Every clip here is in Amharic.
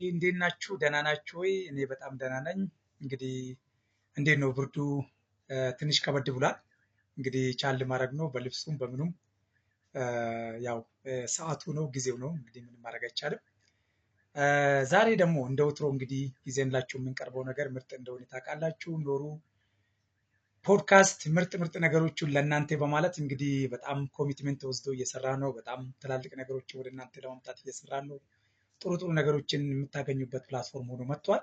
እንዴት ናችሁ? ደህና ናችሁ ወይ? እኔ በጣም ደህና ነኝ። እንግዲህ እንዴት ነው ብርዱ? ትንሽ ከበድ ብሏል። እንግዲህ ቻል ማድረግ ነው በልብሱም በምኑም። እ፣ ያው ሰዓቱ ነው ጊዜው ነው እንግዲህ ምንም ማድረግ አይቻልም። ዛሬ ደግሞ እንደ ወትሮ እንግዲህ ይዘንላችሁ የምንቀርበው ነገር ምርጥ እንደሆነ ታውቃላችሁ። ኖሩ ፖድካስት ምርጥ ምርጥ ነገሮችን ለእናንተ በማለት እንግዲህ በጣም ኮሚትመንት ወስዶ እየሰራ ነው። በጣም ትላልቅ ነገሮችን ወደ እናንተ ለማምጣት እየሰራ ነው። ጥሩ ጥሩ ነገሮችን የምታገኙበት ፕላትፎርም ሆኖ መጥቷል።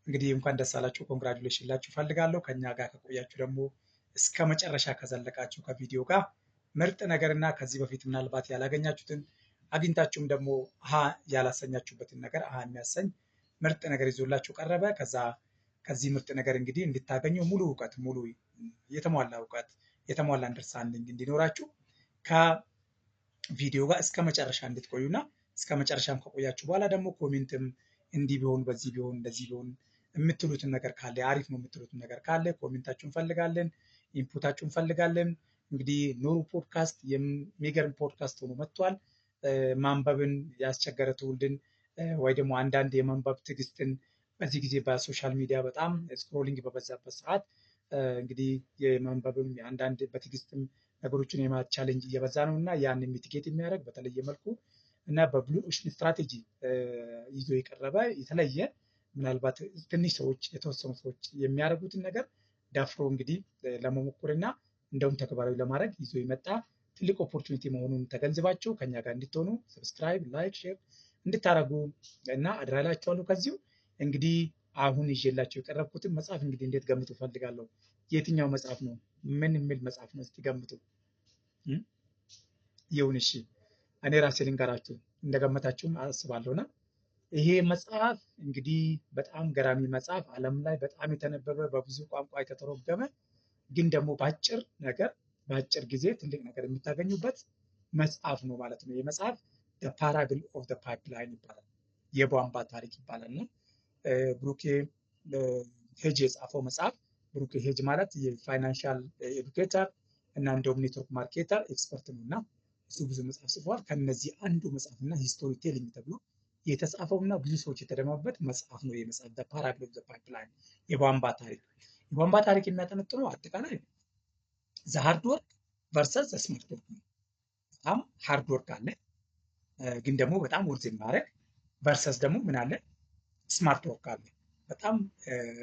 እንግዲህ እንኳን ደስ አላችሁ ኮንግራጁሌሽን ላችሁ ፈልጋለሁ። ከኛ ጋር ከቆያችሁ ደግሞ እስከ መጨረሻ ከዘለቃችሁ ከቪዲዮ ጋር ምርጥ ነገርና ከዚህ በፊት ምናልባት ያላገኛችሁትን አግኝታችሁም ደግሞ አሃ ያላሰኛችሁበትን ነገር አሃ የሚያሰኝ ምርጥ ነገር ይዞላችሁ ቀረበ። ከዚህ ምርጥ ነገር እንግዲህ እንድታገኙ ሙሉ እውቀት ሙሉ የተሟላ እውቀት የተሟላ አንደርስታንዲንግ እንዲኖራችሁ ከቪዲዮ ጋር እስከ መጨረሻ እንድትቆዩና እስከ መጨረሻም ከቆያችሁ በኋላ ደግሞ ኮሜንትም እንዲህ ቢሆን በዚህ ቢሆን እንደዚህ ቢሆን የምትሉትን ነገር ካለ አሪፍ ነው የምትሉትን ነገር ካለ ኮሜንታችሁን እንፈልጋለን፣ ኢንፑታችሁን እንፈልጋለን። እንግዲህ ኑሩ ፖድካስት የሚገርም ፖድካስት ሆኖ መጥቷል። ማንበብን ያስቸገረ ትውልድን ወይ ደግሞ አንዳንድ የማንበብ ትዕግስትን በዚህ ጊዜ በሶሻል ሚዲያ በጣም ስክሮሊንግ በበዛበት ሰዓት እንግዲህ የማንበብም አንዳንድ በትዕግስትም ነገሮችን የማየት ቻሌንጅ እየበዛ ነው እና ያንን ሚቲጌት የሚያደርግ በተለየ መልኩ እና በብሉ ኦሽን ስትራቴጂ ይዞ የቀረበ የተለየ ምናልባት ትንሽ ሰዎች የተወሰኑ ሰዎች የሚያደርጉትን ነገር ዳፍሮ እንግዲህ ለመሞከርና እንደውም ተግባራዊ ለማድረግ ይዞ የመጣ ትልቅ ኦፖርቹኒቲ መሆኑን ተገንዝባችሁ ከኛ ጋር እንድትሆኑ ሰብስክራይብ፣ ላይክ፣ ሼር እንድታደርጉ እና አደራ እላችኋለሁ። ከዚሁ እንግዲህ አሁን ይዤላችሁ የቀረብኩትን መጽሐፍ እንግዲህ እንዴት ገምቱ ፈልጋለሁ። የትኛው መጽሐፍ ነው? ምን የሚል መጽሐፍ ነው? እስቲ ገምቱ። ይሁን እሺ፣ እኔ ራሴ ልንገራችሁ እንደገመታችሁም አስባለሁና ይሄ መጽሐፍ እንግዲህ በጣም ገራሚ መጽሐፍ፣ ዓለም ላይ በጣም የተነበበ በብዙ ቋንቋ የተተረጎመ ግን ደግሞ በአጭር ነገር በአጭር ጊዜ ትልቅ ነገር የምታገኙበት መጽሐፍ ነው ማለት ነው። ይህ መጽሐፍ The Parable of the Pipeline ይባላል። የቧንቧ ታሪክ ይባላል እና ብሩኬ ሄጅ የጻፈው መጽሐፍ። ብሩኬ ሄጅ ማለት የፋይናንሻል ኤዱኬተር እና እንደውም ኔትወርክ ማርኬተር ኤክስፐርት ነው እና እሱ ብዙ መጽሐፍ ጽፏል። ከነዚህ አንዱ መጽሐፍና ሂስቶሪ ቴሊንግ ተብሎ የተጻፈውና ብዙ ሰዎች የተደመሙበት መጽሐፍ ነው። የመጽሐፍ The Parable of the Pipeline የቧንቧ ታሪክ። የቧንቧ ታሪክ የሚያጠነጥነው አጠቃላይ ዘ ሃርድ ወርክ ቨርሰስ ዘ ስማርት ወርክ ነው። በጣም ሃርድ ወርክ አለ፣ ግን ደግሞ በጣም ወርዝ የማያደርግ ቨርሰስ ደግሞ ምን አለ? ስማርት ወርክ አለ። በጣም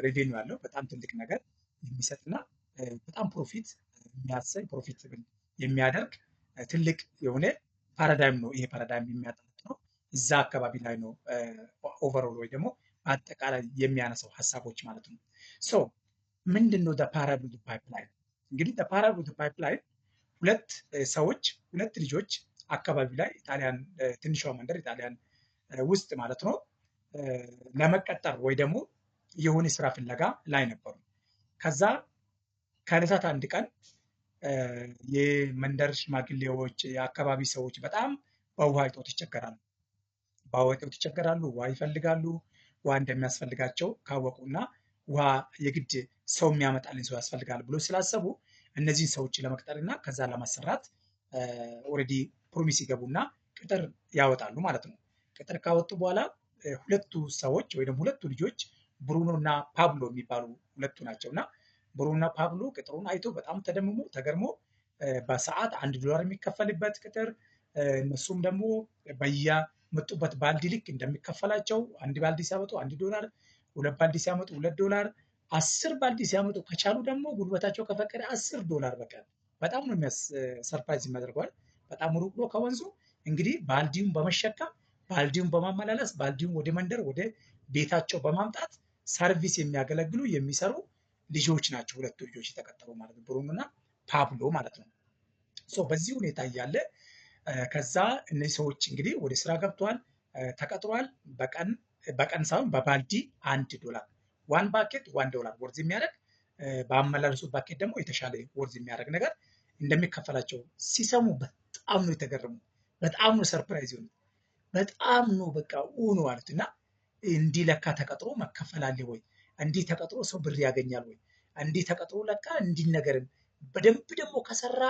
ሬቬኒው ያለው በጣም ትልቅ ነገር የሚሰጥና በጣም ፕሮፊት የሚያሰኝ ፕሮፊት የሚያደርግ ትልቅ የሆነ ፓራዳይም ነው። ይሄ ፓራዳይም የሚያጠነጥነው እዛ አካባቢ ላይ ነው። ኦቨርኦል ወይ ደግሞ አጠቃላይ የሚያነሳው ሀሳቦች ማለት ነው። ሶ ምንድን ነው ፓራብል ኦፍ ፓይፕላይን? እንግዲህ ፓራብል ኦፍ ፓይፕላይን ሁለት ሰዎች ሁለት ልጆች አካባቢ ላይ ጣሊያን ትንሿ መንደር ኢጣሊያን ውስጥ ማለት ነው ለመቀጠር ወይ ደግሞ የሆነ ስራ ፍለጋ ላይ ነበሩ። ከዛ ከዕለታት አንድ ቀን የመንደር ሽማግሌዎች የአካባቢ ሰዎች በጣም በውሃ እጦት ይቸገራሉ። በውሃ እጦት ይቸገራሉ። ውሃ ይፈልጋሉ። ውሃ እንደሚያስፈልጋቸው ካወቁና ውሃ የግድ ሰው የሚያመጣልን ሰው ያስፈልጋል ብሎ ስላሰቡ እነዚህን ሰዎች ለመቅጠርና ከዛ ለማሰራት ኦልሬዲ ፕሮሚስ ይገቡና ቅጥር ያወጣሉ ማለት ነው። ቅጥር ካወጡ በኋላ ሁለቱ ሰዎች ወይ ደግሞ ሁለቱ ልጆች ብሩኖ እና ፓብሎ የሚባሉ ሁለቱ ናቸው እና ብሩኖ እና ፓብሎ ቅጥሩን አይቶ በጣም ተደምሞ ተገርሞ በሰዓት $1 የሚከፈልበት ቅጥር እነሱም ደግሞ በየመጡበት ባልዲ ልክ እንደሚከፈላቸው አንድ ባልዲ ሲያመጡ $1፣ ሁለት ባልዲ ሲያመጡ $2፣ 10 ባልዲ ሲያመጡ ከቻሉ ደግሞ ጉልበታቸው ከፈቀደ $10 በቀን። በጣም ነው ሰርፕራይዝ የሚያደርገዋል። በጣም ሩቅ ነው ከወንዙ። እንግዲህ ባልዲውን በመሸከም ባልዲውን በማመላለስ ባልዲውን ወደ መንደር ወደ ቤታቸው በማምጣት ሰርቪስ የሚያገለግሉ የሚሰሩ ልጆች ናቸው። ሁለቱ ልጆች የተቀጠሩ ማለት ነው፣ ብሩኖ እና ፓብሎ ማለት ነው። ሶ በዚህ ሁኔታ እያለ ከዛ እነዚህ ሰዎች እንግዲህ ወደ ስራ ገብተዋል፣ ተቀጥሯል። በቀን ሳይሆን በባልዲ $1 ዋን ባኬት $1 ወርዝ የሚያደርግ በአመላለሱት ባኬት ደግሞ የተሻለ ወርዝ የሚያደርግ ነገር እንደሚከፈላቸው ሲሰሙ በጣም ነው የተገረሙ። በጣም ነው ሰርፕራይዝ የሆኑት። በጣም ነው በቃ ኡኖ ማለት እና እንዲህ ለካ ተቀጥሮ መከፈል አለ ወይ? እንዲህ ተቀጥሮ ሰው ብር ያገኛል ወይ? እንዲህ ተቀጥሮ ለካ እንዲህ ነገርን በደንብ ደግሞ ከሰራ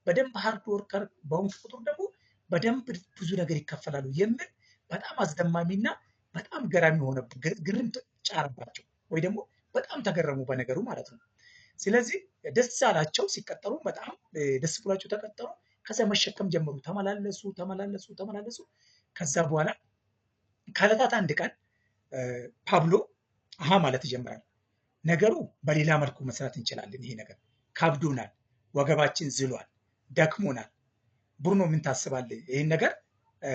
በደንብ ሃርድ ወርከር በሆንክ ቁጥር ደግሞ በደንብ ብዙ ነገር ይከፈላሉ የሚል በጣም አስደማሚና በጣም ገራሚ ሆነ፣ ግርም ጫረባቸው ወይ ደግሞ በጣም ተገረሙ በነገሩ ማለት ነው። ስለዚህ ደስ አላቸው። ሲቀጠሩ በጣም ደስ ብሏቸው ተቀጠሩ። ከዛ መሸከም ጀመሩ። ተመላለሱ ተመላለሱ ተመላለሱ። ከዛ በኋላ ከዕለታት አንድ ቀን ፓብሎ አሃ ማለት ይጀምራል። ነገሩ በሌላ መልኩ መስራት እንችላለን። ይሄ ነገር ካብዶናል፣ ወገባችን ዝሏል፣ ደክሞናል። ብሩኖ ምን ታስባለህ? ይህን ነገር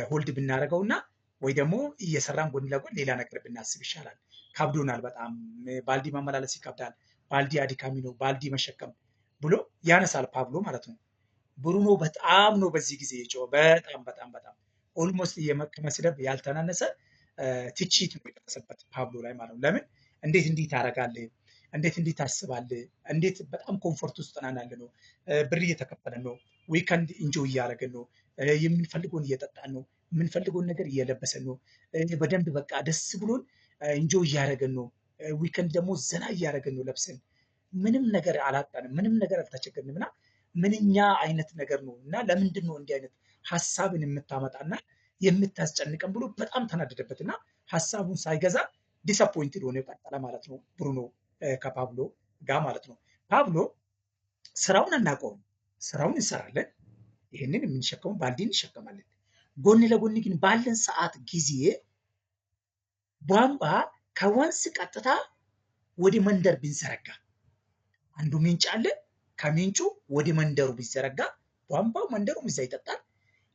ሆልድ ብናደርገውና ወይ ደግሞ እየሰራን ጎን ለጎን ሌላ ነገር ብናስብ ይሻላል። ካብዶናል፣ በጣም ባልዲ ማመላለስ ይከብዳል፣ ባልዲ አድካሚ ነው፣ ባልዲ መሸከም ብሎ ያነሳል ፓብሎ ማለት ነው። ብሩኖ በጣም ነው በዚህ ጊዜ የጮኸው። በጣም በጣም በጣም ኦልሞስት ከመስደብ ያልተናነሰ ትችት ነው የደረሰበት ፓብሎ ላይ ማለት ነው። ለምን እንዴት እንዲህ ታደርጋለህ? እንዴት እንዲህ ታስባለህ? እንዴት በጣም ኮምፎርት ውስጥ ነን ያለ ነው። ብር እየተከፈለን ነው። ዊከንድ ኢንጆይ እያደረግን ነው። የምንፈልገውን እየጠጣን ነው። የምንፈልገውን ነገር እየለበሰን ነው። በደንብ በቃ ደስ ብሎን ኢንጆይ እያደረግን ነው። ዊከንድ ደግሞ ዘና እያደረግን ነው ለብሰን። ምንም ነገር አላጣንም፣ ምንም ነገር አልተቸገርንም እና ምንኛ አይነት ነገር ነው እና ለምንድን ነው እንዲህ አይነት ሀሳብን የምታመጣና የምታስጨንቀን ብሎ በጣም ተናደደበት እና ሀሳቡን ሳይገዛ ዲስአፖይንትድ ሆነ ቀጠለ ማለት ነው። ብሩኖ ከፓብሎ ጋር ማለት ነው። ፓብሎ ስራውን አናውቀውም፣ ስራውን እንሰራለን። ይህንን የምንሸከመው ባልዲ እንሸከማለን። ጎን ለጎን ግን ባለን ሰዓት ጊዜ ቧንቧ ከወንዝ ቀጥታ ወደ መንደር ብንዘረጋ፣ አንዱ ምንጭ አለ፣ ከምንጩ ወደ መንደሩ ቢዘረጋ ቧንቧው መንደሩም እዛ ይጠጣል።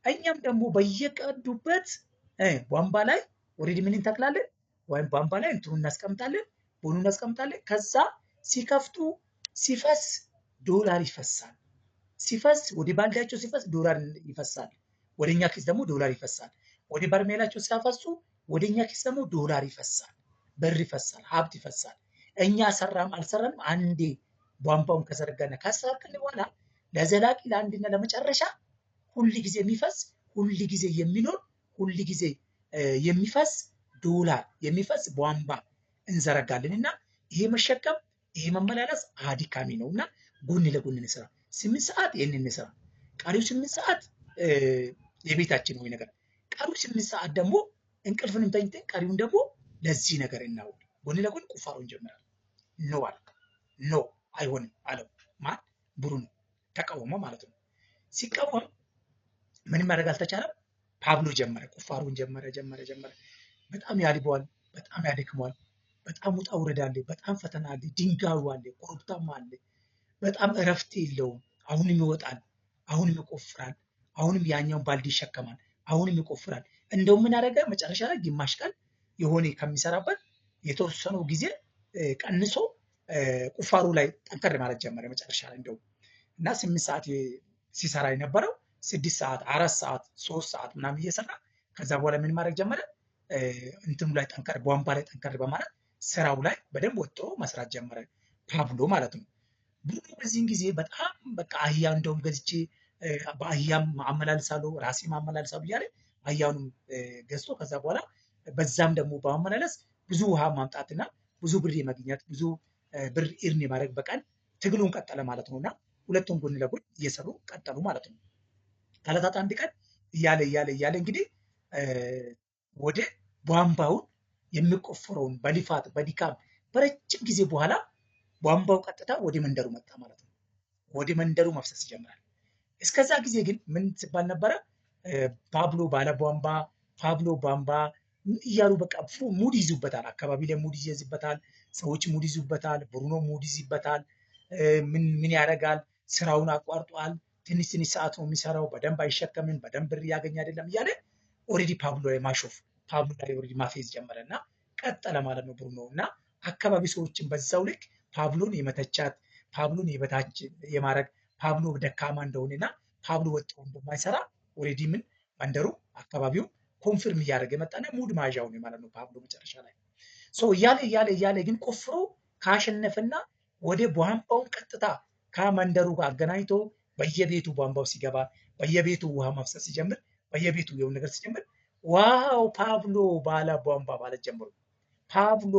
እኛም ደግሞ በየቀዱበት ቧንቧ ላይ ኦልሬዲ ምን እንተክላለን? ወይም ቧንቧ ላይ እንትኑ እናስቀምጣለን፣ ቡኑ እናስቀምጣለን። ከዛ ሲከፍቱ ሲፈስ ዶላር ይፈሳል። ሲፈስ ወደ ባልዲያቸው ሲፈስ ዶላር ይፈሳል። ወደኛ ኪስ ደግሞ ዶላር ይፈሳል። ወደ በርሜላቸው ሲያፈሱ ወደኛ ኪስ ደግሞ ዶላር ይፈሳል፣ ብር ይፈሳል፣ ሀብት ይፈሳል። እኛ ሰራም አልሰራንም አንዴ ቧንቧውን ከዘረጋና ካስተካከልን በኋላ ለዘላቂ ለአንድና ለመጨረሻ ሁል ጊዜ የሚፈስ ሁል ጊዜ የሚኖር ሁል ጊዜ የሚፈስ ዶላር የሚፈስ ቧንቧ እንዘረጋለን እና ይሄ መሸከም ይሄ መመላለስ አድካሚ ነው እና ጎን ለጎን እንስራ። 8 ሰዓት ይህንን እንስራ፣ ቀሪው 8 ሰዓት የቤታችን ወይ ነገር፣ ቀሪው 8 ሰዓት ደግሞ እንቅልፍንም ተኝተን ቀሪውን ደግሞ ለዚህ ነገር እናውል። ጎን ለጎን ቁፋሮ እንጀምራለን። ኖ አለ። ኖ አይሆንም አለው። ማን? ብሩኖ ተቃወመ ማለት ነው። ሲቃወም ምንም ማድረግ አልተቻለም። ፓብሎ ጀመረ፣ ቁፋሮን ጀመረ። በጣም ያልበዋል፣ በጣም ያደክመዋል። በጣም ውጣ ውረድ አለ፣ በጣም ፈተና አለ፣ ድንጋዩ አለ፣ ኮረብታማ አለ። በጣም እረፍት የለውም። አሁንም ይወጣል፣ አሁንም ይቆፍራል፣ አሁንም ያኛውን ባልዲ ይሸከማል፣ አሁንም ይቆፍራል። እንደው ምን አደረገ? መጨረሻ ላይ ግማሽ ቀን የሆነ ከሚሰራበት የተወሰነው ጊዜ ቀንሶ ቁፋሩ ላይ ጠንከር ማለት ጀመረ መጨረሻ ላይ እንደው እና 8 ሰዓት ሲሰራ የነበረው 6 ሰዓት፣ 4 ሰዓት፣ 3 ሰዓት ምናምን እየሰራ ከዛ በኋላ ምን ማድረግ ጀመረ? እንትኑ ላይ ጠንከር ቧንቧ ላይ ጠንከር በማለት ስራው ላይ በደንብ ወጥሮ መስራት ጀመረ ፓብሎ ማለት ነው። ብሩኖ በዚህን ጊዜ በጣም በቃ አህያ እንደውም ገዝቼ በአህያም አመላልሳለሁ ራሴም አመላልሳለሁ እያለ አህያውንም ገዝቶ ከዛ በኋላ በዛም ደግሞ በማመላለስ ብዙ ውሃ ማምጣትና ብዙ ብር የማግኘት ብዙ ብር ኢርን የማድረግ በቀን ትግሉን ቀጠለ ማለት ነው እና ሁለቱም ጎን ለጎን እየሰሩ ቀጠሉ ማለት ነው። ከዕለታት አንድ ቀን እያለ እንግዲህ ወደ ቧንቧውን የሚቆፈረውን በልፋት በድካም በረጅም ጊዜ በኋላ ቧንቧው ቀጥታ ወደ መንደሩ መጣ ማለት ነው። ወደ መንደሩ መፍሰስ ይጀምራል። እስከዛ ጊዜ ግን ምን ሲባል ነበረ? ፓብሎ ባለ ቧንቧ፣ ፓብሎ ቧንቧ እያሉ በቃ ሙድ ይዙበታል። አካባቢ ላይ ሙድ ይይዝበታል። ሰዎች ሙድ ይዙበታል። ብሩኖ ሙድ ይይዝበታል። ምን ያደርጋል? ስራውን አቋርጧል። ትንሽ ሰዓት ነው የሚሰራው። በደንብ አይሸከምም። በደንብ ብር እያገኘ አይደለም እያለ ኦልሬዲ ፓብሎ ላይ ማሾፍ፣ ፓብሎ ላይ ኦልሬዲ ማፌዝ ጀመረ እና ቀጠለ ማለት ነው ብሩኖ እና አካባቢ ሰዎችን በዛው ልክ ፓብሎን የመተቻት ፓብሎን የበታች የማድረግ ፓብሎ ደካማ እንደሆነና ፓብሎ ወጥቶ እንደማይሰራ ኦልሬዲ ምን መንደሩ አካባቢው ኮንፊርም እያደረገ መጣና ሙድ ማዣው ነው ማለት ነው ፓብሎ መጨረሻ ላይ እያለ ግን ቆፍሮ ካሸነፈና ወደ ቧንቧውን ቀጥታ ከመንደሩ ጋር አገናኝቶ በየቤቱ ቧንቧው ሲገባ በየቤቱ ውሃ ማፍሰስ ሲጀምር በየቤቱ የሆነ ነገር ሲጀምር ዋው ፓብሎ ባለ ቧንቧ ማለት ጀምሩ። ፓብሎ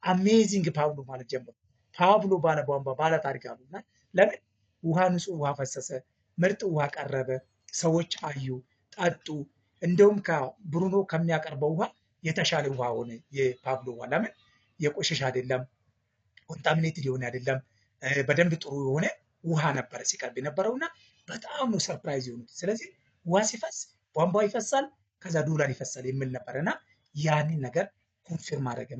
አሜዚንግ ፓብሎ ማለት ጀምሩ። ፓብሎ ባለ ቧንቧ ባለ ታሪክ አሉና ለምን ውሃ ንጹህ ውሃ ፈሰሰ፣ ምርጥ ውሃ ቀረበ፣ ሰዎች አዩ፣ ጠጡ። እንደውም ከብሩኖ ከሚያቀርበው ውሃ የተሻለ ውሃ ሆነ የፓብሎ ውሃ። ለምን? የቆሸሽ አይደለም፣ ኮንታሚኔትድ የሆነ አይደለም። በደንብ ጥሩ የሆነ ውሃ ነበረ ሲቀርብ የነበረውና በጣም ነው ሰርፕራይዝ የሆኑት። ስለዚህ ውሃ ሲፈስ ቧንቧ ይፈሳል፣ ከዛ ዶላር ይፈሳል የሚል ነበር እና ያንን ነገር ኮንፊርም አደረገ።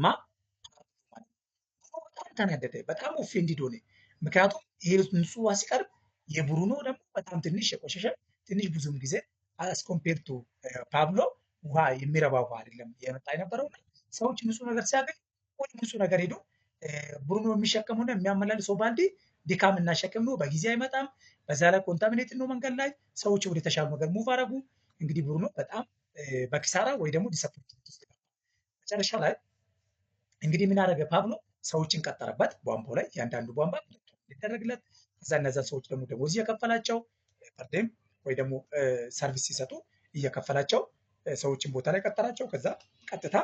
በጣም ተናደደ፣ በጣም ኦፌንዲድ ሆነ። ምክንያቱም ይሄ ንጹህ ውሃ ሲቀርብ የብሩኖ ደግሞ በጣም ትንሽ የቆሸሸ ትንሽ ብዙም ጊዜ አስኮምፔር ቱ ፓብሎ ውሃ የሚረባ ውሃ አይደለም የመጣ የነበረውና ሰዎች ንጹህ ነገር ሲያገኝ ወደ ንጹህ ነገር ሄዶ ብሩኖ የሚሸከመውና የሚያመላልሰው ባልዲ ድካም እና ሸክም ነው፣ በጊዜ አይመጣም። በዛ ላይ ኮንታሚኔት ነው መንገድ ላይ ሰዎች ወደ ተሻሉ ነገር ሙቭ አረጉ። እንግዲህ ብሩኖ በጣም በኪሳራ ወይ ደግሞ ዲስአፖይንትመንት ውስጥ ገባ። መጨረሻ ላይ እንግዲህ ምን አደረገ ፓብሎ? ሰዎችን ቀጠረበት ቧንቧው ላይ እያንዳንዱ ቧንቧ ሊደረግለት። ከዛ እነዛ ሰዎች ደግሞ ደሞዝ እየከፈላቸው ፐርዴም ወይ ደግሞ ሰርቪስ ሲሰጡ እየከፈላቸው ሰዎችን ቦታ ላይ ቀጠራቸው። ከዛ ቀጥታ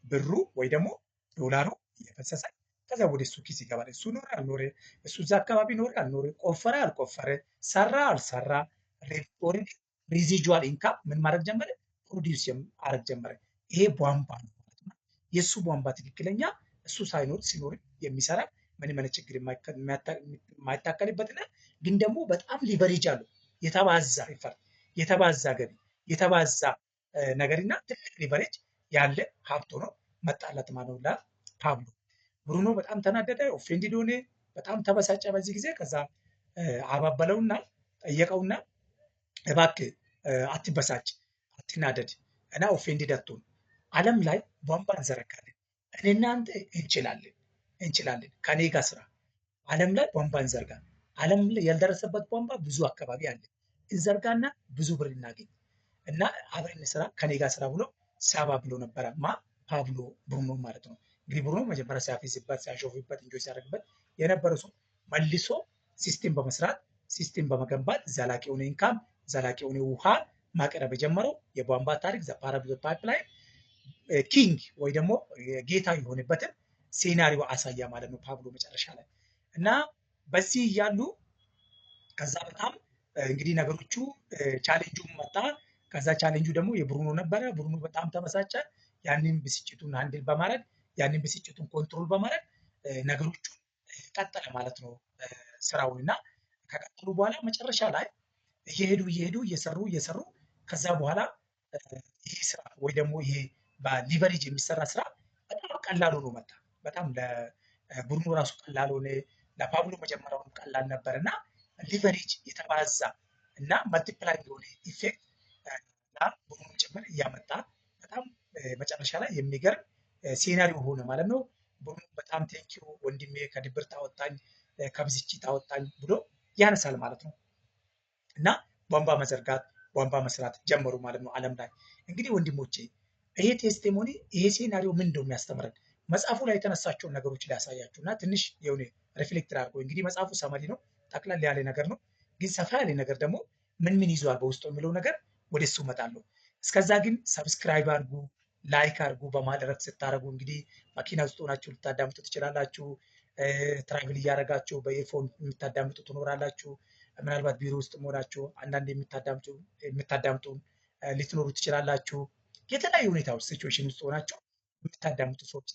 ብሩ ወይ ደግሞ ዶላሩ እየፈሰሰ ከዛ ወደ እሱ ኪስ ይገባል። እሱ ኖረ አልኖረ፣ እሱ እዛ አካባቢ ኖረ አልኖረ፣ ቆፈረ አልቆፈረ፣ ሰራ አልሰራ፣ ኦልሬዲ ሪዚጁዋል ኢንካም ምን ማድረግ ጀመረ? ፕሮዲውስ ማድረግ ጀመረ። ይሄ ቧንቧ ነው ማለት ነው። የእሱ ቧንቧ ትክክለኛ እሱ ሳይኖር ሲኖር የሚሰራ ምንም አይነት ችግር የማይታከልበትና ግን ደግሞ በጣም ሊቨሬጅ አለው የተባዛ ይፈር የተባዛ ገቢ የተባዛ ነገርና ትልቅ ሊቨሬጅ ያለ ሀብቶ ነው መጣለት ማለት ነው ለፓብሎ። ብሩኖ በጣም ተናደደ፣ ኦፌንዲድ ሆነ፣ በጣም ተበሳጨ በዚህ ጊዜ። ከዛ አባበለውና ጠየቀውና እባክህ አትበሳጭ፣ አትናደድ እና ኦፌንዲድ አትሁን። ዓለም ላይ ቧንቧ እንዘረጋለን፣ እኔ እናንተ እንችላለን፣ ከኔ ጋር ስራ። ዓለም ላይ ቧንቧ እንዘርጋ። ዓለም ላይ ያልደረሰበት ቧንቧ ብዙ አካባቢ አለ። እንዘርጋና ብዙ ብር እናገኝ እና አብረን ስራ፣ ከኔ ጋር ስራ ብሎ ሳባ ብሎ ነበረ ፓብሎ ብሩኖ ማለት ነው። እንግዲህ ብሩኖ መጀመሪያ ሲያፌዝበት ሲያሾፍበት እንጆይ ሲያደርግበት የነበረ ሰው መልሶ ሲስቴም በመስራት ሲስቴም በመገንባት ዘላቂ የሆነ ኢንካም ዘላቂ የሆነ ውሃ ማቅረብ የጀመረው የቧንቧ ታሪክ ዘ ፓራብሎ ፓይፕላይን ኪንግ ወይ ደግሞ ጌታ የሆነበትን ሴናሪዮ አሳያ ማለት ነው ፓብሎ መጨረሻ ላይ እና በዚህ እያሉ ከዛ በጣም እንግዲህ ነገሮቹ ቻሌንጁ መጣ። ከዛ ቻሌንጁ ደግሞ የብሩኖ ነበረ። ብሩኖ በጣም ተበሳጨ። ያንን ብስጭቱን ሃንድል በማድረግ ያንን ብስጭቱን ኮንትሮል በማድረግ ነገሮቹ ቀጠለ ማለት ነው ስራውን እና ከቀጠሉ በኋላ መጨረሻ ላይ እየሄዱ እየሰሩ ከዛ በኋላ ይሄ ስራ ወይ ደግሞ ይሄ በሊቨሬጅ የሚሰራ ስራ በጣም ቀላል ሆኖ መጣ። በጣም ለብሩኖ ራሱ ቀላል ሆነ፣ ለፓብሎ መጀመሪያውኑ ቀላል ነበር እና ሊቨሬጅ የተባዛ እና መልቲፕላይ የሆነ ኢፌክት ብሩኖ ጭምር እያመጣ በጣም መጨረሻ ላይ የሚገርም ሴናሪዮ ሆነ ማለት ነው። ብሩኖ በጣም ቴንኪዩ ወንድሜ፣ ከድብርት አወጣኝ፣ ከብስጭት አወጣኝ ብሎ ያነሳል ማለት ነው እና ቧንቧ መዘርጋት ቧንቧ መስራት ጀመሩ ማለት ነው ዓለም ላይ። እንግዲህ ወንድሞቼ ይሄ ቴስቲሞኒ ይሄ ሴናሪዮ ምን እንደው የሚያስተምረን መጽሐፉ ላይ የተነሳቸውን ነገሮች ሊያሳያችሁ እና ትንሽ የሆነ ሪፍሌክት አድርጎ እንግዲህ መጽሐፉ ሰመሪ ነው፣ ጠቅላላ ያለ ነገር ነው። ግን ሰፋ ያለ ነገር ደግሞ ምን ይዟል በውስጡ የሚለው ነገር ወደ እሱ እመጣለሁ። እስከዛ ግን ሰብስክራይብ አድርጉ፣ ላይክ አድርጉ። በማድረግ ስታደርጉ እንግዲህ መኪና ውስጥ ሆናችሁ ልታዳምጡ ትችላላችሁ። ትራቭል እያደረጋችሁ በኤርፎን የምታዳምጡ ትኖራላችሁ። ምናልባት ቢሮ ውስጥ ሆናችሁ አንዳንድ የምታዳምጡ ልትኖሩ ትችላላችሁ። የተለያዩ ሁኔታዎች ሲቹዌሽን ውስጥ ሆናችሁ የምታዳምጡ ሰዎች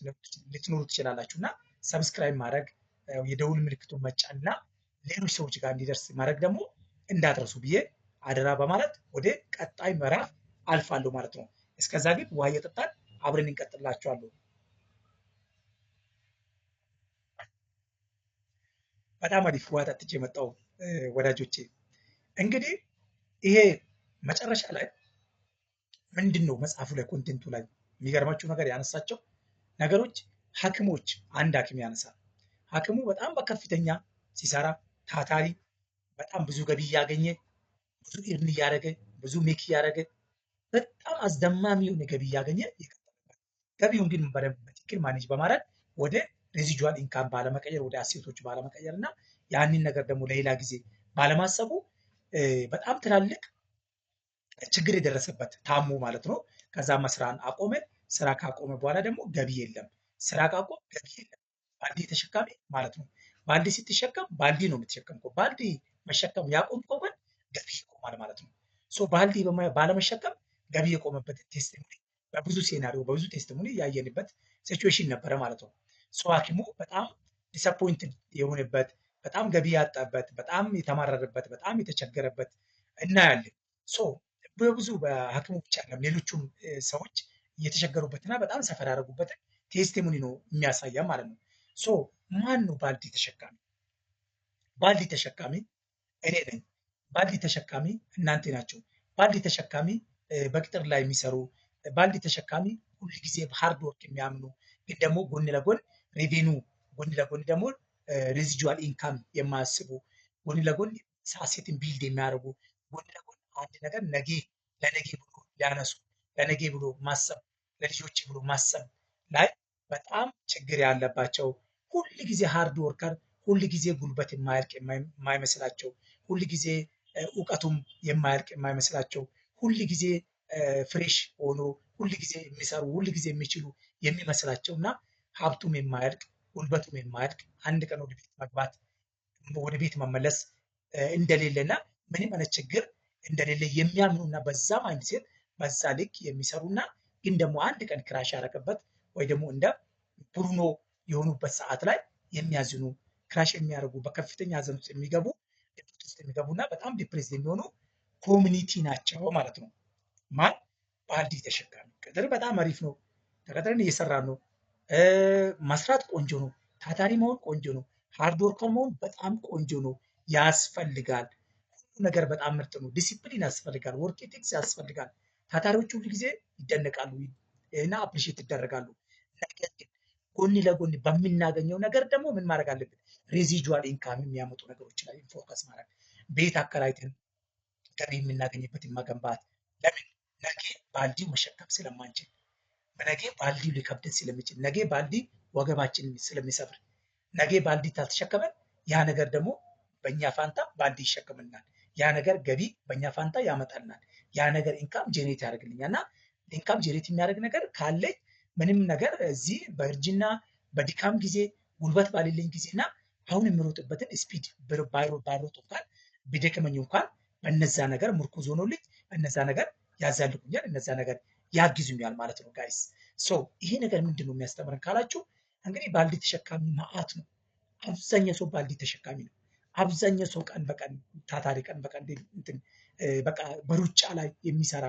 ልትኖሩ ትችላላችሁ እና ሰብስክራይብ ማድረግ የደውል ምልክቱን መጫን እና ሌሎች ሰዎች ጋር እንዲደርስ ማድረግ ደግሞ እንዳትረሱ ብዬ አደራ በማለት ወደ ቀጣይ ምዕራፍ አልፋለሁ ማለት ነው። እስከዛ ግን ውሃ እየጠጣን አብረን እንቀጥላችኋለሁ። በጣም አሪፍ ውሃ ጠጥቼ የመጣው ወዳጆቼ። እንግዲህ ይሄ መጨረሻ ላይ ምንድን ነው መጽሐፉ ላይ ኮንቴንቱ ላይ የሚገርማችሁ ነገር ያነሳቸው ነገሮች ሐኪሞች አንድ ሐኪም ያነሳል። ሐኪሙ በጣም በከፍተኛ ሲሰራ ታታሪ፣ በጣም ብዙ ገቢ እያገኘ ብዙ ኢርን እያደረገ ብዙ ሜክ እያደረገ በጣም አስደማሚ የሆነ ገቢ እያገኘ ይቀጥላል። ገቢውን ግን በትክክል ማኔጅ በማድረግ ወደ ሬዚጁዋል ኢንካም ባለመቀየር ወደ አሴቶች ባለመቀየር እና ያንን ነገር ደግሞ ለሌላ ጊዜ ባለማሰቡ በጣም ትላልቅ ችግር የደረሰበት ታሞ ማለት ነው። ከዛ መስራን አቆመ። ስራ ካቆመ በኋላ ደግሞ ገቢ የለም። ስራ ካቆመ ገቢ የለም። ባልዲ ተሸካሚ ማለት ነው። ባልዲ ስትሸከም ባልዲ ነው የምትሸከምከው። ባልዲ መሸከም ያቆምከው ግን ገቢ ይቆማል ማለት ነው። ሶ ባልዲ ባለመሸከም ገቢ የቆመበት ቴስቲሞኒ በብዙ ሴናሪዮ በብዙ ቴስቲሞኒ ያየንበት ሲቹዌሽን ነበረ ማለት ነው። ሐኪሙ በጣም ዲስአፖይንትድ የሆነበት በጣም ገቢ ያጣበት በጣም የተማረረበት በጣም የተቸገረበት እናያለን። በብዙ በሐኪሙ ብቻ አይደለም ሌሎቹም ሰዎች እየተቸገሩበትና በጣም ሰፈር ያደረጉበትን ቴስቲሞኒ ነው የሚያሳያ ማለት ነው። ማን ነው ባልዲ ተሸካሚ? ባልዲ ተሸካሚ እኔ ነኝ። ባልዲ ተሸካሚ እናንተ ናቸው። ባልዲ ተሸካሚ በቅጥር ላይ የሚሰሩ ባልዲ ተሸካሚ ሁል ጊዜ ሃርድ ወርክ የሚያምኑ ግን ደግሞ ጎን ለጎን ሬቬኑ ጎን ለጎን ደግሞ ሬዚጁዋል ኢንካም የማያስቡ ጎን ለጎን ሳሴትን ቢልድ የሚያደርጉ ጎን ለጎን አንድ ነገር ለነገ ብሎ ሊያነሱ ለነገ ብሎ ማሰብ ለልጆች ብሎ ማሰብ ላይ በጣም ችግር ያለባቸው ሁል ጊዜ ሃርድ ወርከር ሁል ጊዜ ጉልበት የማያልቅ የማይመስላቸው ሁል ጊዜ እውቀቱም የማያልቅ የማይመስላቸው ሁል ጊዜ ፍሬሽ ሆኖ ሁል ጊዜ የሚሰሩ ሁል ጊዜ የሚችሉ የሚመስላቸው እና ሀብቱም የማያልቅ ጉልበቱም የማያልቅ አንድ ቀን ወደ ቤት መግባት ወደ ቤት መመለስ እንደሌለና ምንም አይነት ችግር እንደሌለ የሚያምኑና በዛ ማይንድሴት በዛ ልክ የሚሰሩና ግን ደግሞ አንድ ቀን ክራሽ ያደረገበት ወይ ደግሞ እንደ ብሩኖ የሆኑበት ሰዓት ላይ የሚያዝኑ ክራሽ የሚያደርጉ በከፍተኛ ሀዘን ውስጥ የሚገቡ ድብርት ውስጥ የሚገቡና በጣም ዲፕሬስ የሚሆኑ ኮሚኒቲ ናቸው ማለት ነው። ማን ባልዲ ተሸካሚ። ቅጥር በጣም አሪፍ ነው። ተቀጥረን እየሰራን ነው። መስራት ቆንጆ ነው። ታታሪ መሆን ቆንጆ ነው። ሃርድ ወርከር መሆን በጣም ቆንጆ ነው። ያስፈልጋል። ሁሉ ነገር በጣም ምርጥ ነው። ዲሲፕሊን ያስፈልጋል። ወርክ ኤቲክስ ያስፈልጋል። ታታሪዎች ሁሉ ጊዜ ይደነቃሉ እና አፕሪሼት ይደረጋሉ። ነገር ግን ጎን ለጎን በምናገኘው ነገር ደግሞ ምን ማድረግ አለብን? ሬዚጁዋል ኢንካም የሚያመጡ ነገሮች ላይ ፎከስ ማድረግ፣ ቤት አከራይተን ገቢ የምናገኝበትን መገንባት። ለምን ነገ ባልዲው መሸከም ስለማንችል፣ ነገ ባልዲው ሊከብደን ስለሚችል፣ ነገ ባልዲ ወገባችንን ስለሚሰብር፣ ነገ ባልዲ ካልተሸከመን ያ ነገር ደግሞ በእኛ ፋንታ ባልዲ ይሸከምናል። ያ ነገር ገቢ በእኛ ፋንታ ያመጣልናል። ያ ነገር ኢንካም ጄኔሬት ያደርግልኛል እና ኢንካም ጄኔሬት የሚያደርግ ነገር ካለኝ ምንም ነገር እዚህ በእርጅና በድካም ጊዜ ጉልበት ባሌለኝ ጊዜና አሁን የምሮጥበትን ስፒድ ባይሮጥ እንኳን ቢደክመኝ እንኳን በነዛ ነገር ምርኩዝ ሆኖልኝ በነዛ ነገር ያዛልቁኛል፣ እነዛ ነገር ያግዙኛል ማለት ነው ጋይስ። ይሄ ነገር ምንድን ነው የሚያስተምረን ካላችሁ እንግዲህ ባልዲ ተሸካሚ መዓት ነው። አብዛኛው ሰው ባልዲ ተሸካሚ ነው። አብዛኛው ሰው ቀን በቀን ታታሪ ቀን በቀን በቃ በሩጫ ላይ የሚሰራ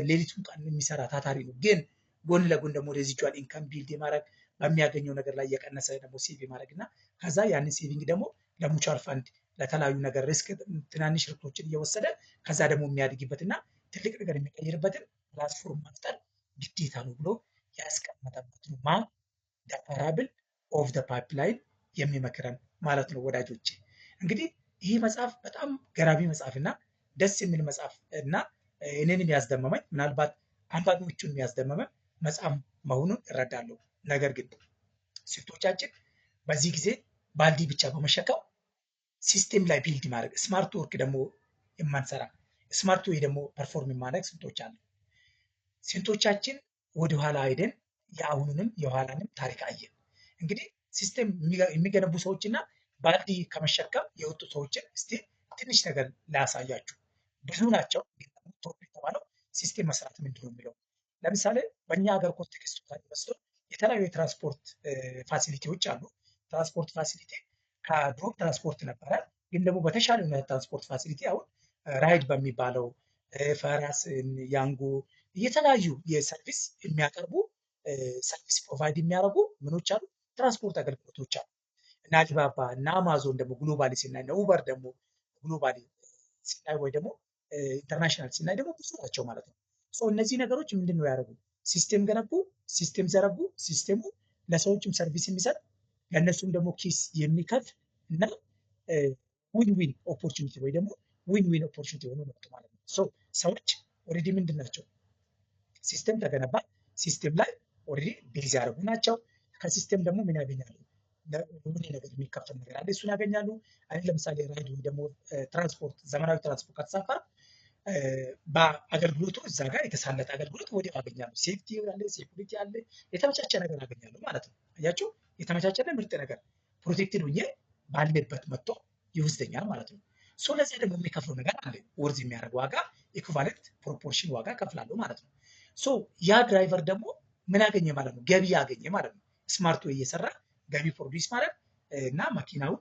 ሌሊቱን ቀን የሚሰራ ታታሪ ነው። ግን ጎን ለጎን ደግሞ ሬዚጁዋል ኢንካም ቢልድ የማድረግ በሚያገኘው ነገር ላይ እየቀነሰ ደግሞ ሴቭ የማድረግ እና ከዛ ያንን ሴቪንግ ደግሞ ለሙቹዋል ፈንድ ለተለያዩ ነገር ሪስክ ትናንሽ ርክቶችን እየወሰደ ከዛ ደግሞ የሚያድግበት እና ትልቅ ነገር የሚቀይርበትን ፕላትፎርም መፍጠር ግዴታ ነው ብሎ ያስቀመጠበት ነው። ፓራብል ኦፍ ዘ ፓይፕላይን የሚመክረን ማለት ነው ወዳጆቼ። እንግዲህ ይህ መጽሐፍ በጣም ገራሚ መጽሐፍ እና ደስ የሚል መጽሐፍ እና እኔንም ያስደመመኝ ምናልባት አንባቢዎቹን ያስደመመ መጽሐፍ መሆኑን እረዳለሁ። ነገር ግን ሴቶቻችን በዚህ ጊዜ ባልዲ ብቻ በመሸከም ሲስቴም ላይ ቢልድ ማድረግ ስማርት ወርክ ደግሞ የማንሰራ ስማርት ወይ ደግሞ ፐርፎርም የማድረግ ስንቶች አለ። ስንቶቻችን ወደኋላ ሄደን የአሁኑንም የኋላንም ታሪክ አየን። እንግዲህ ሲስቴም የሚገነቡ ሰዎችና ባልዲ ከመሸከም የወጡ ሰዎችን እስቲ ትንሽ ነገር ላያሳያችሁ። ብዙ ናቸው። ቶፕ የተባለው ሲስቴም መስራት ምንድን ነው የሚለው ለምሳሌ በእኛ ሀገር ኮንቴክስት ወስዶ የተለያዩ የትራንስፖርት ፋሲሊቲዎች አሉ። ትራንስፖርት ፋሲሊቲ ከድሮ ትራንስፖርት ነበረ፣ ግን ደግሞ በተሻለ ትራንስፖርት ፋሲሊቲ አሁን ራይድ በሚባለው ፈራስ፣ ያንጎ የተለያዩ የሰርቪስ የሚያቀርቡ ሰርቪስ ፕሮቫይድ የሚያደርጉ ምኖች አሉ፣ ትራንስፖርት አገልግሎቶች አሉ። እና አሊባባ እና አማዞን ደግሞ ግሎባሊ ሲናይ እና ኡበር ደግሞ ግሎባሊ ሲናይ ወይ ደግሞ ኢንተርናሽናል ሲናይ ደግሞ ብዙ ናቸው ማለት ነው። እነዚህ ነገሮች ምንድን ነው ያደረጉ? ሲስቴም ገነቡ፣ ሲስቴም ዘረጉ። ሲስቴሙ ለሰዎችም ሰርቪስ የሚሰጥ ለእነሱም ደግሞ ኪስ የሚከፍት እና ዊን ዊን ኦፖርቹኒቲ ወይ ደግሞ ዊን ዊን ኦፖርቹኒቲ የሆኑ መጡ ማለት ነው። ሰዎች ኦልሬዲ ምንድን ናቸው? ሲስቴም ተገነባ፣ ሲስቴም ላይ ኦልሬዲ ቤዝ ያደረጉ ናቸው። ከሲስቴም ደግሞ ምን ያገኛሉ? ለሆነ ነገር የሚከፈል ነገር አለ፣ እሱን ያገኛሉ። እኔ ለምሳሌ ራይድ ወይ ደግሞ ትራንስፖርት ዘመናዊ ትራንስፖርት ከተሳፈር በአገልግሎቱ እዛ ጋር የተሳለጠ አገልግሎት ወዲያው ያገኛሉ። ሴፍቲ አለ፣ ሴኩሪቲ አለ፣ የተመቻቸ ነገር ያገኛሉ ማለት ነው። አያችሁ፣ የተመቻቸና ምርጥ ነገር ፕሮቴክትድ ሆኜ ባለበት መጥቶ ይወስደኛል ማለት ነው። ለዚህ ደግሞ የሚከፍለው ነገር አለ፣ ወርዝ የሚያደርግ ዋጋ ኢኩቫለንት ፕሮፖርሽን ዋጋ ከፍላለሁ ማለት ነው። ሶ ያ ድራይቨር ደግሞ ምን አገኘ ማለት ነው? ገቢ ያገኘ ማለት ነው። ስማርት ዌይ እየሰራ ገቢ ፕሮዲስ ማለት እና መኪናውን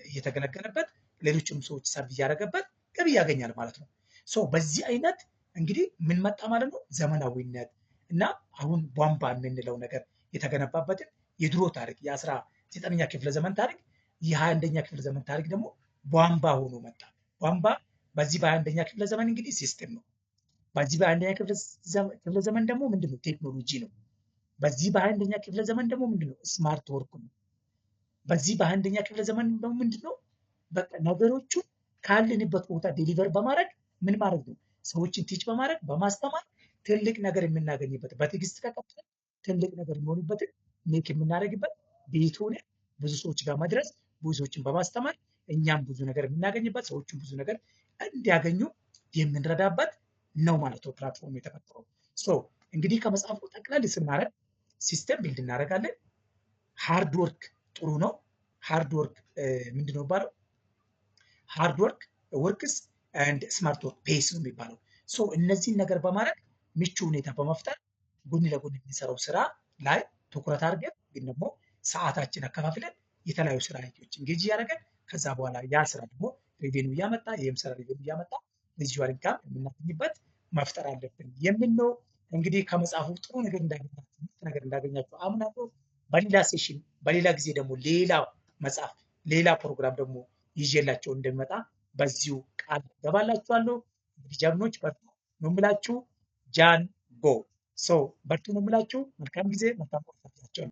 እየተገለገለበት ሌሎችም ሰዎች ሰርቭ እያደረገበት ገቢ ያገኛል ማለት ነው። ሶ በዚህ አይነት እንግዲህ ምን መጣ ማለት ነው? ዘመናዊነት እና አሁን ቧንቧ የምንለው ነገር የተገነባበትን የድሮ ታሪክ የ19ኛ ክፍለ ዘመን ታሪክ የ21ኛ ክፍለ ዘመን ታሪክ ደግሞ ቧንቧ ሆኖ መጣ። ቧንቧ በዚህ በ21ኛ ክፍለ ዘመን እንግዲህ ሲስተም ነው። በዚህ በ21ኛ ክፍለ ዘመን ደግሞ ምንድነው? ቴክኖሎጂ ነው። በዚህ በ21ኛ ክፍለ ዘመን ደግሞ ምንድነው? ስማርት ወርክ ነው። በዚህ በ21ኛ ክፍለ ዘመን ደግሞ ምንድነው? በቃ ነገሮቹን ካለንበት ቦታ ዴሊቨር በማድረግ ምን ማድረግ ነው? ሰዎችን ቲች በማድረግ በማስተማር ትልቅ ነገር የምናገኝበት በትዕግስት ከቀጠልን ትልቅ ነገር የሚሆንበትን ሜክ የምናደርግበት ቤት ሆነ ብዙ ሰዎች ጋር መድረስ ብዙ ሰዎችን በማስተማር እኛም ብዙ ነገር የምናገኝበት ሰዎችን ብዙ ነገር እንዲያገኙ የምንረዳበት ነው ማለት ነው ፕላትፎርም የተፈጠረው። ሶ እንግዲህ ከመጽሐፉ ጠቅላላ ስናደርግ ሲስተም ቢልድ እናደርጋለን። ሃርድ ወርክ ጥሩ ነው። ሃርድ ወርክ ምንድነው የሚባለው? ሃርድ ወርክ ወርክስ ኤንድ ስማርት ወርክ ፔስ ነው የሚባለው። ሶ እነዚህን ነገር በማድረግ ምቹ ሁኔታ በመፍጠር ጎን ለጎን የሚሰራው ስራ ላይ ትኩረት አድርገን ግን ደግሞ ሰዓታችን አከፋፍለን የተለያዩ ስራ አይነቶች እንጌጅ እያደረገን ከዛ በኋላ ያ ስራ ደግሞ ሬቬኒው እያመጣ ይህም ስራ ሬቬኒው እያመጣ ሪዚዋል ኢንካም የምናገኝበት መፍጠር አለብን የሚል ነው። እንግዲህ ከመጽሐፉ ጥሩ ነገር እንዳገኛችሁ አምናለሁ። በሌላ ሴሽን በሌላ ጊዜ ደግሞ ሌላ መጽሐፍ ሌላ ፕሮግራም ደግሞ ይዤላቸው እንደሚመጣ በዚሁ ቃል ገባላችኋለሁ። እንግዲህ ጀግኖች በርቱ ነው የምላችሁ። ጃን ጎ በርቱ ነው የምላችሁ። መልካም ጊዜ መልካም ቆይታ።